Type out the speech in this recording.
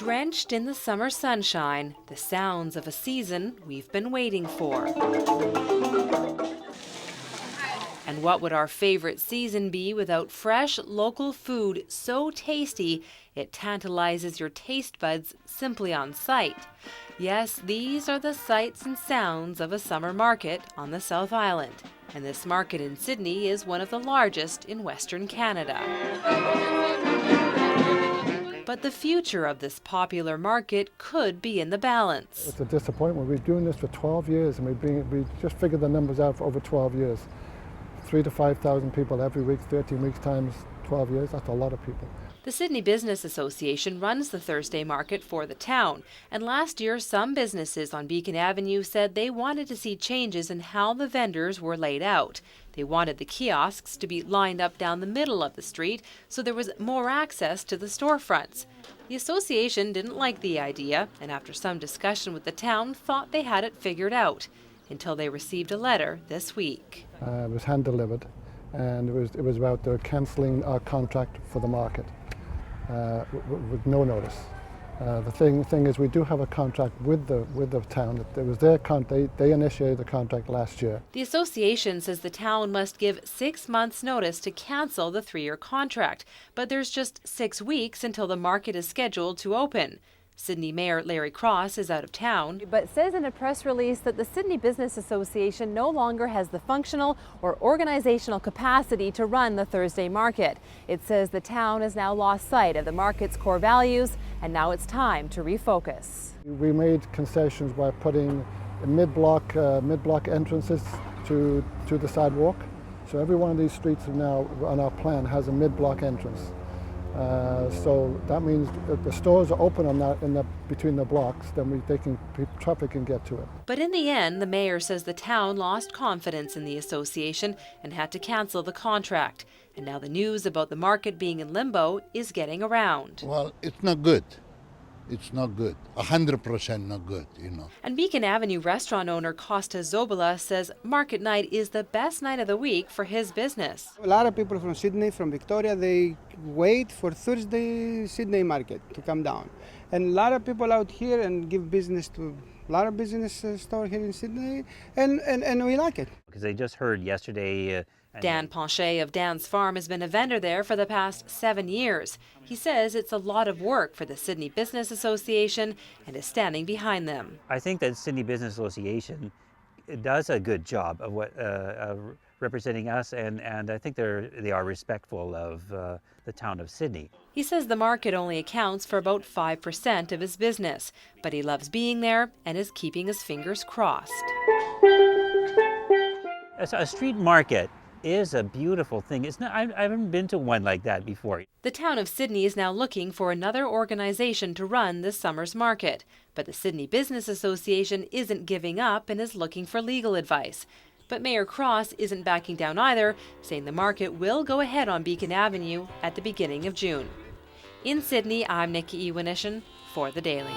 Drenched in the summer sunshine, the sounds of a season we've been waiting for. And what would our favorite season be without fresh, local food so tasty it tantalizes your taste buds simply on sight? Yes, these are the sights and sounds of a summer market on the South Island. And this market in Sydney is one of the largest in Western Canada. But the future of this popular market could be in the balance. It's a disappointment. We've been doing this for 12 years and we just figured the numbers out for over 12 years. 3,000 to 5,000 people every week, 13 weeks times 12 years, that's a lot of people. The Sydney Business Association runs the Thursday market for the town, and last year some businesses on Beacon Avenue said they wanted to see changes in how the vendors were laid out. They wanted the kiosks to be lined up down the middle of the street so there was more access to the storefronts. The association didn't like the idea, and after some discussion with the town, thought they had it figured out, until they received a letter this week. It was hand-delivered, and it was about cancelling our contract for the market with no notice. The thing is, we do have a contract with the town. It was their they initiated the contract last year. The association says the town must give 6 months' notice to cancel the 3-year contract, but there's just 6 weeks until the market is scheduled to open. Sydney Mayor Larry Cross is out of town, but says in a press release that the Sydney Business Association no longer has the functional or organizational capacity to run the Thursday market. It says the town has now lost sight of the market's core values, and now it's time to refocus. We made concessions by putting mid-block entrances to the sidewalk. So every one of these streets now on our plan has a mid-block entrance. So that means that the stores are open on that between the blocks, then traffic can get to it. But in the end, the mayor says the town lost confidence in the association and had to cancel the contract. And now the news about the market being in limbo is getting around. Well, it's not good. It's not good. 100% not good, you know. And Beacon Avenue restaurant owner Costa Zobola says market night is the best night of the week for his business. A lot of people from Sydney, from Victoria, they wait for Thursday Sydney market to come down. And a lot of people out here and give business to a lot of business stores here in Sydney, and we like it. Because they just heard yesterday Dan Ponchet of Dan's Farm has been a vendor there for the past 7 years. He says it's a lot of work for the Sydney Business Association and is standing behind them. I think that Sydney Business Association does a good job of representing us, and I think they are respectful of the town of Sydney. He says the market only accounts for about 5% of his business, but he loves being there and is keeping his fingers crossed. A street market is a beautiful thing. It's not, I haven't been to one like that before. The town of Sydney is now looking for another organization to run this summer's market, but the Sydney Business Association isn't giving up and is looking for legal advice. But Mayor Cross isn't backing down either, saying the market will go ahead on Beacon Avenue at the beginning of June. In Sydney, I'm Nikki Ewanyshyn for The Daily.